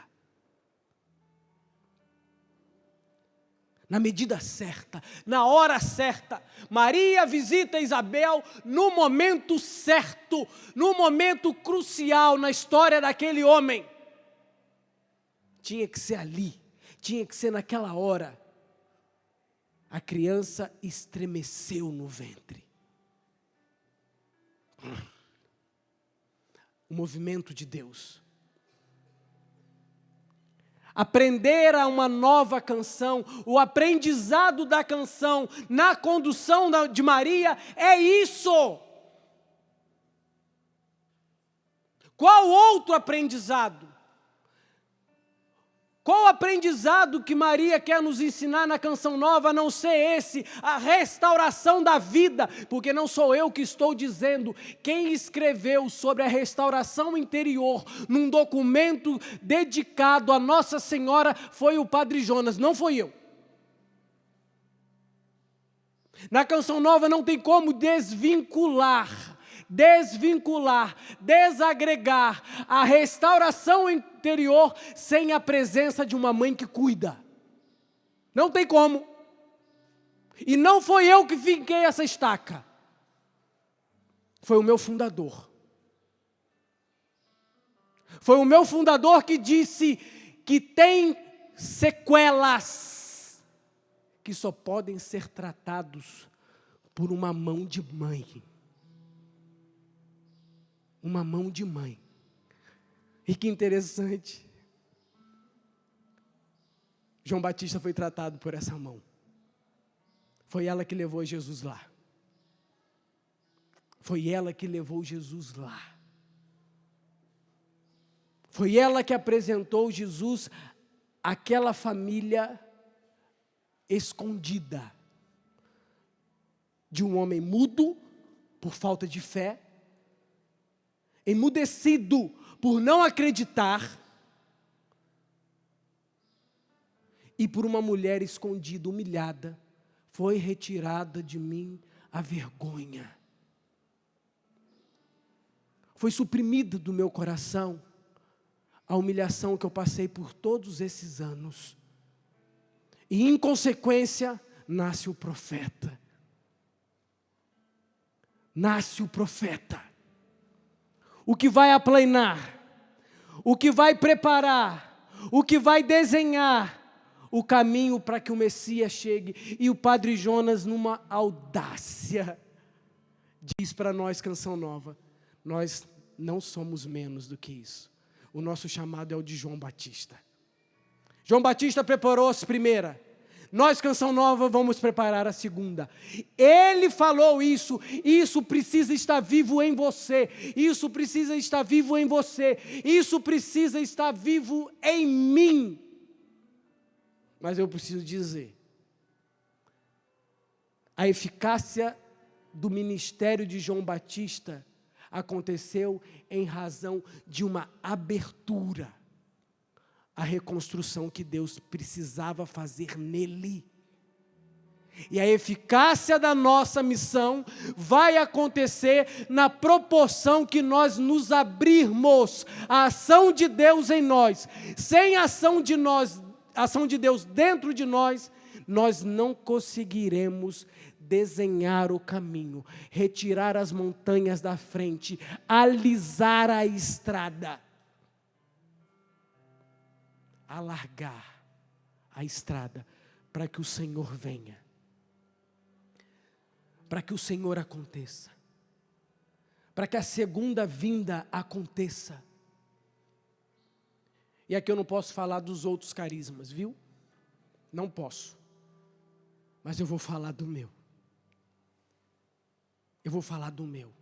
Na medida certa, na hora certa. Maria visita Isabel no momento certo, no momento crucial na história daquele homem. Tinha que ser ali, tinha que ser naquela hora. A criança estremeceu no ventre. O movimento de Deus. Aprender a uma nova canção, o aprendizado da canção na condução de Maria é isso. Qual outro aprendizado? Qual o aprendizado que Maria quer nos ensinar na canção nova, a não ser esse, a restauração da vida? Porque não sou eu que estou dizendo, quem escreveu sobre a restauração interior num documento dedicado a Nossa Senhora foi o Padre Jonas, não foi eu. Na canção nova não tem como desagregar a restauração interior sem a presença de uma mãe que cuida. Não tem como. E não foi eu que finquei essa estaca. Foi o meu fundador. Foi o meu fundador que disse que tem sequelas que só podem ser tratados por uma mão de mãe. Uma mão de mãe. E que interessante. João Batista foi tratado por essa mão. Foi ela que levou Jesus lá. Foi ela que levou Jesus lá. Foi ela que apresentou Jesus àquela família escondida. De um homem mudo, por falta de fé, emudecido por não acreditar, e por uma mulher escondida, humilhada, foi retirada de mim a vergonha. Foi suprimida do meu coração a humilhação que eu passei por todos esses anos. E, em consequência, nasce o profeta. Nasce o profeta. O que vai aplanar, o que vai preparar, o que vai desenhar o caminho para que o Messias chegue. E o Padre Jonas, numa audácia, diz para nós, Canção Nova, nós não somos menos do que isso. O nosso chamado é o de João Batista. João Batista preparou a primeira. Nós, Canção Nova, vamos preparar a segunda. Ele falou isso. Isso precisa estar vivo em você. Isso precisa estar vivo em você. Isso precisa estar vivo em mim. Mas eu preciso dizer, a eficácia do ministério de João Batista aconteceu em razão de uma abertura à reconstrução que Deus precisava fazer nele. E a eficácia da nossa missão vai acontecer na proporção que nós nos abrirmos à ação de Deus em nós. Sem a ação de Deus dentro de nós, nós não conseguiremos desenhar o caminho, retirar as montanhas da frente, alisar a estrada, alargar a estrada para que o Senhor venha, para que o Senhor aconteça, para que a segunda vinda aconteça. E aqui eu não posso falar dos outros carismas, viu? Não posso. Mas eu vou falar do meu. Eu vou falar do meu.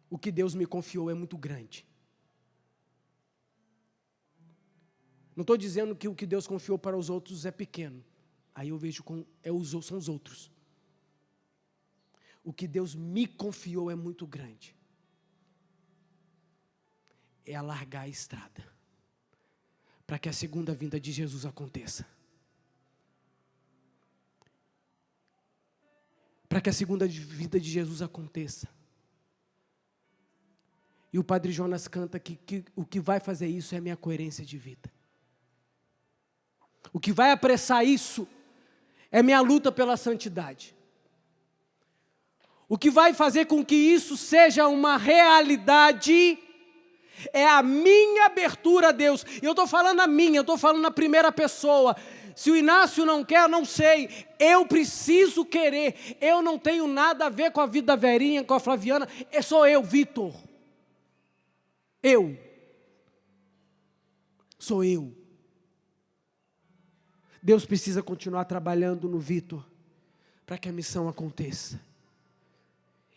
O que Deus me confiou é muito grande. Não estou dizendo que o que Deus confiou para os outros é pequeno. Aí eu vejo são os outros. O que Deus me confiou é muito grande. É alargar a estrada para que a segunda vinda de Jesus aconteça. Para que a segunda vinda de Jesus aconteça. E o Padre Jonas canta que o que vai fazer isso é a minha coerência de vida. O que vai apressar isso é minha luta pela santidade. O que vai fazer com que isso seja uma realidade é a minha abertura a Deus. E eu estou falando a minha, eu estou falando na primeira pessoa. Se o Inácio não quer, eu não sei. Eu preciso querer. Eu não tenho nada a ver com a vida da Verinha, com a Flaviana. Sou eu, Vitor. Eu. Sou eu. Deus precisa continuar trabalhando no Vitor para que a missão aconteça.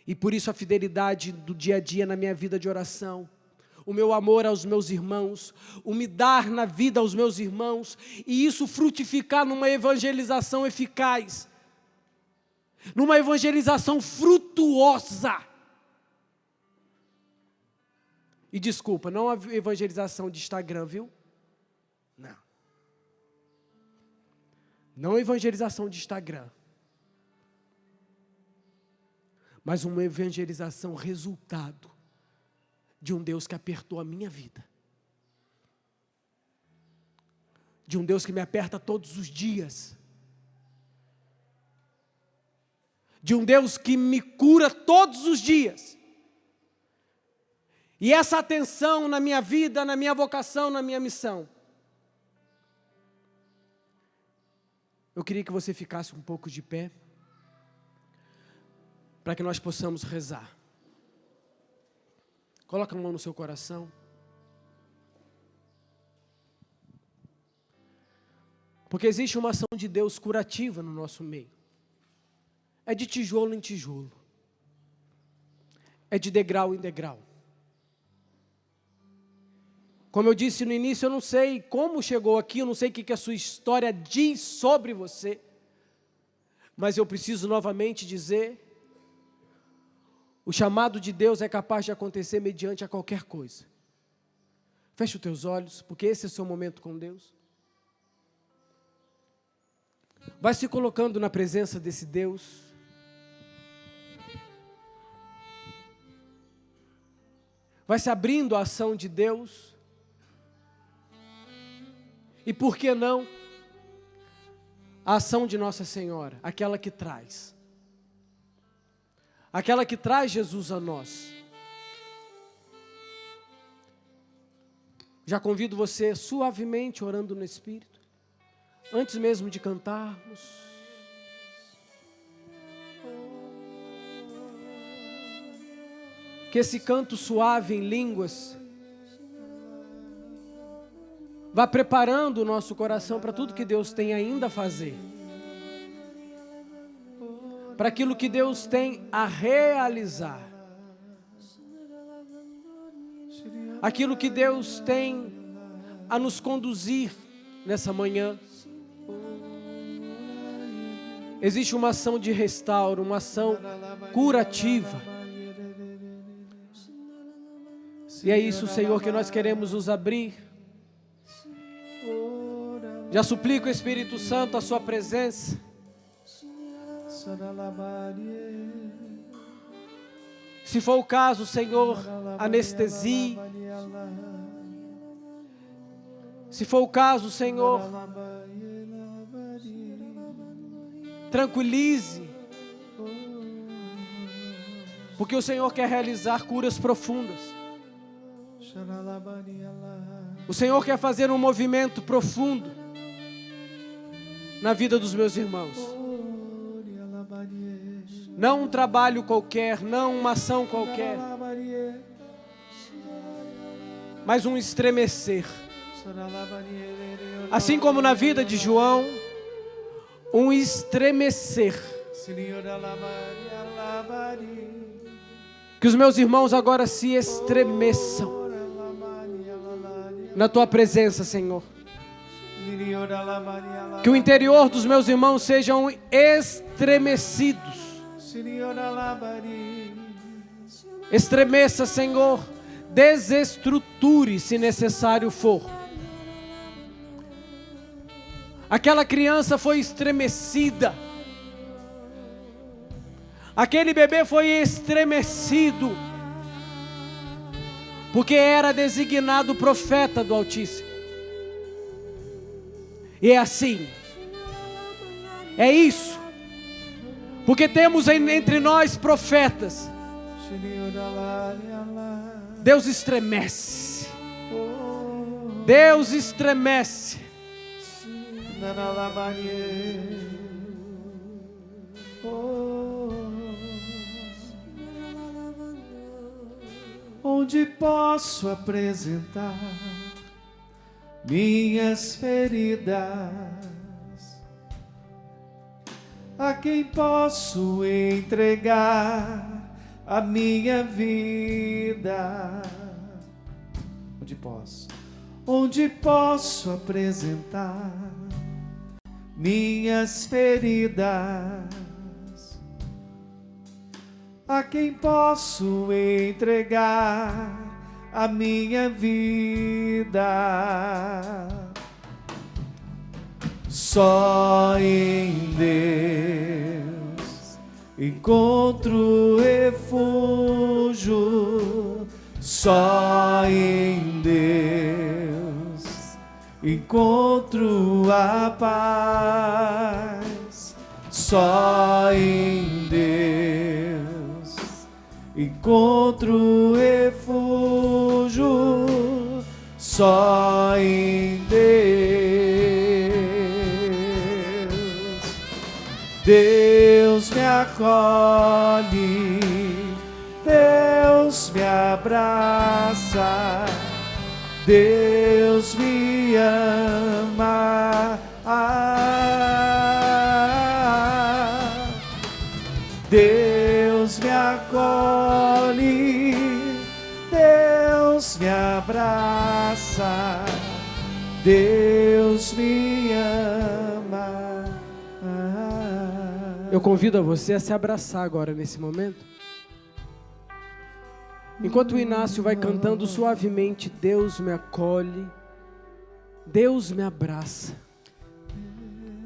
E por isso a fidelidade do dia a dia na minha vida de oração, o meu amor aos meus irmãos, o me dar na vida aos meus irmãos, e isso frutificar numa evangelização eficaz, numa evangelização frutuosa. E desculpa, não a evangelização de Instagram, viu? Não. Não a evangelização de Instagram. Mas uma evangelização resultado de um Deus que apertou a minha vida. De um Deus que me aperta todos os dias. De um Deus que me cura todos os dias. E essa atenção na minha vida, na minha vocação, na minha missão. Eu queria que você ficasse um pouco de pé, para que nós possamos rezar. Coloca a mão no seu coração. Porque existe uma ação de Deus curativa no nosso meio. É de tijolo em tijolo. É de degrau em degrau. Como eu disse no início, eu não sei como chegou aqui, eu não sei o que a sua história diz sobre você. Mas eu preciso novamente dizer, o chamado de Deus é capaz de acontecer mediante a qualquer coisa. Feche os teus olhos, porque esse é o seu momento com Deus. Vai se colocando na presença desse Deus. vai se abrindo a ação de Deus. E por que não a ação de Nossa Senhora, aquela que traz Jesus a nós. Já convido você suavemente orando no Espírito, antes mesmo de cantarmos. Que esse canto suave em línguas vá preparando o nosso coração para tudo que Deus tem ainda a fazer, para aquilo que Deus tem a realizar, aquilo que Deus tem a nos conduzir nessa manhã. Existe uma ação de restauro, uma ação curativa. E é isso, Senhor, que nós queremos nos abrir. Já suplico, Espírito Santo, a sua presença. Se for o caso, Senhor, anestesie. Se for o caso, Senhor, tranquilize. Porque o Senhor quer realizar curas profundas. O Senhor quer fazer um movimento profundo na vida dos meus irmãos. Não um trabalho qualquer, não uma ação qualquer, mas um estremecer. Assim como na vida de João, um estremecer. Que os meus irmãos agora se estremeçam na tua presença, Senhor. Que o interior dos meus irmãos sejam estremecidos. Estremeça, Senhor. Desestruture, se necessário for. Aquela criança foi estremecida. Aquele bebê foi estremecido, porque era designado profeta do Altíssimo. E é assim, é isso, porque temos entre nós profetas. Deus estremece, Deus estremece. Onde posso apresentar minhas feridas? A quem posso entregar a minha vida? Onde posso apresentar minhas feridas? A quem posso entregar a minha vida? Só em Deus encontro refúgio. Só em Deus encontro a paz. Só em Deus encontro refúgio. Só em Deus me acolhe, Deus me abraça, Deus me ama. Deus me acolhe, Deus me abraça, Deus me ama. Eu convido a você a se abraçar agora nesse momento. Enquanto o Inácio vai cantando suavemente, Deus me acolhe, Deus me abraça.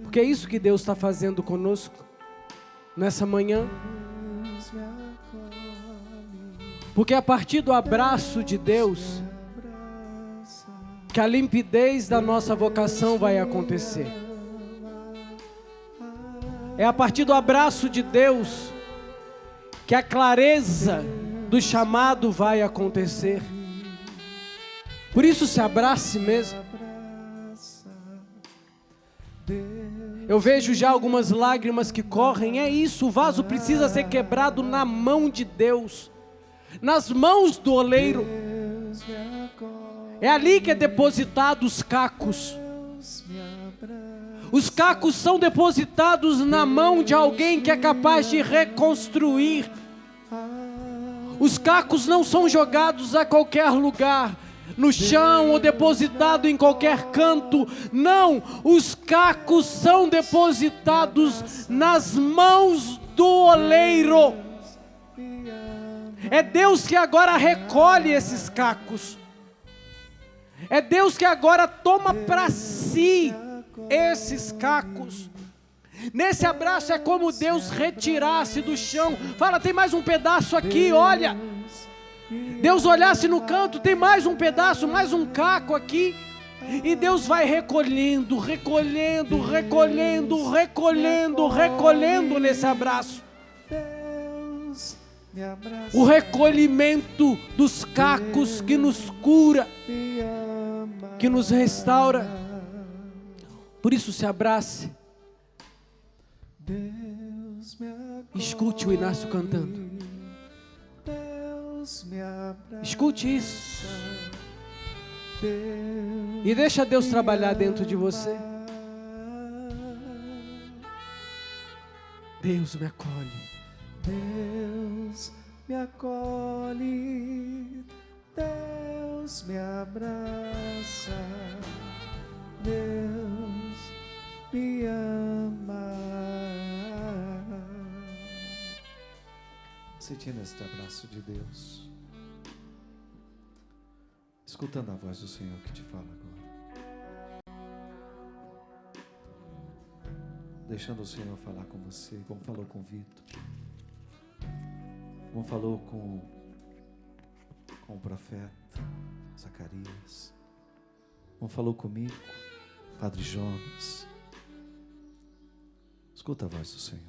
Porque é isso que Deus está fazendo conosco nessa manhã. Porque a partir do abraço de Deus, que a limpidez da nossa vocação vai acontecer. É a partir do abraço de Deus que a clareza do chamado vai acontecer. Por isso se abrace mesmo. Eu vejo já algumas lágrimas que correm. É isso, o vaso precisa ser quebrado na mão de Deus, nas mãos do oleiro. É ali que é depositado os cacos. Os cacos são depositados na mão de alguém que é capaz de reconstruir. Os cacos não são jogados a qualquer lugar, no chão ou depositado em qualquer canto. Não, os cacos são depositados nas mãos do oleiro. É Deus que agora recolhe esses cacos. É Deus que agora toma para si esses cacos. Nesse abraço é como Deus retirasse do chão. Fala, tem mais um pedaço aqui, olha. Deus olhasse no canto, tem mais um pedaço, mais um caco aqui. E Deus vai recolhendo, recolhendo, recolhendo, recolhendo, recolhendo nesse abraço. O recolhimento dos cacos que nos cura, que nos restaura. Por isso se abrace. Escute o Inácio cantando. Escute isso. E deixa Deus trabalhar dentro de você. Deus me acolhe. Deus me acolhe, Deus me abraça, Deus me ama. Sentindo este abraço de Deus, escutando a voz do Senhor que te fala agora, deixando o Senhor falar com você, como falou com Vitor, como falou com o profeta Zacarias, como falou comigo, Padre Jonas. Escuta a voz do Senhor.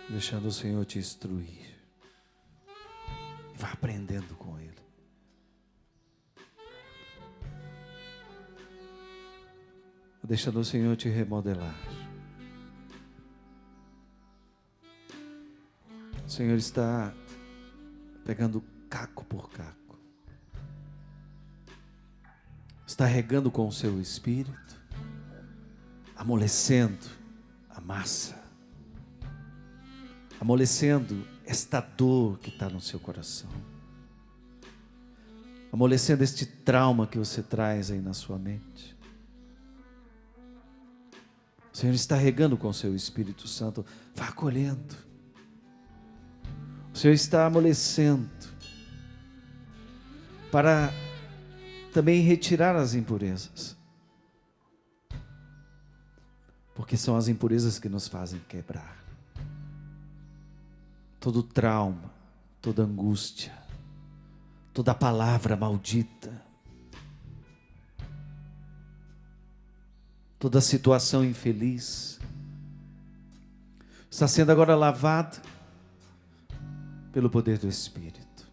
Deixando o Senhor te instruir. Vai aprendendo com Ele. Deixando o Senhor te remodelar. O Senhor está pegando caco por caco. Está regando com o seu espírito, amolecendo a massa. Amolecendo esta dor que está no seu coração. Amolecendo este trauma que você traz aí na sua mente. O Senhor está regando com o seu Espírito Santo. Vá acolhendo. O Senhor está amolecendo. Para também retirar as impurezas. Porque são as impurezas que nos fazem quebrar. Todo trauma, toda angústia, toda palavra maldita, toda situação infeliz, está sendo agora lavado pelo poder do Espírito,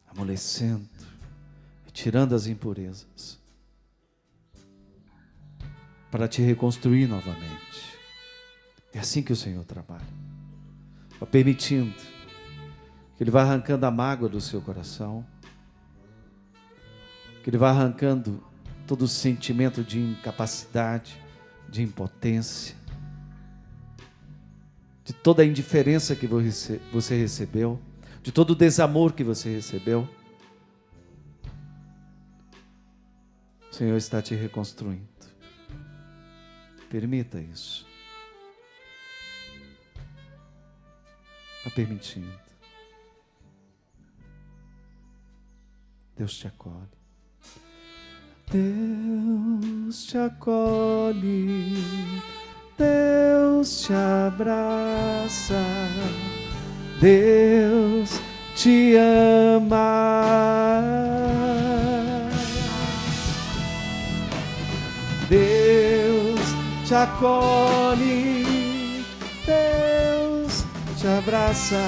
amolecendo, tirando as impurezas, para te reconstruir novamente. É assim que o Senhor trabalha. Permitindo que Ele vá arrancando a mágoa do seu coração, que Ele vá arrancando todo o sentimento de incapacidade, de impotência, de toda a indiferença que você recebeu, de todo o desamor que você recebeu. O Senhor está te reconstruindo. Permita isso. Está permitindo. Deus te acolhe. Deus te acolhe, Deus te abraça, Deus te ama. Deus te acolhe, Deus te abraça,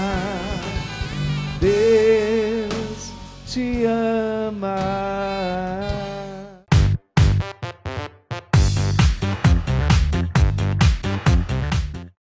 Deus te ama.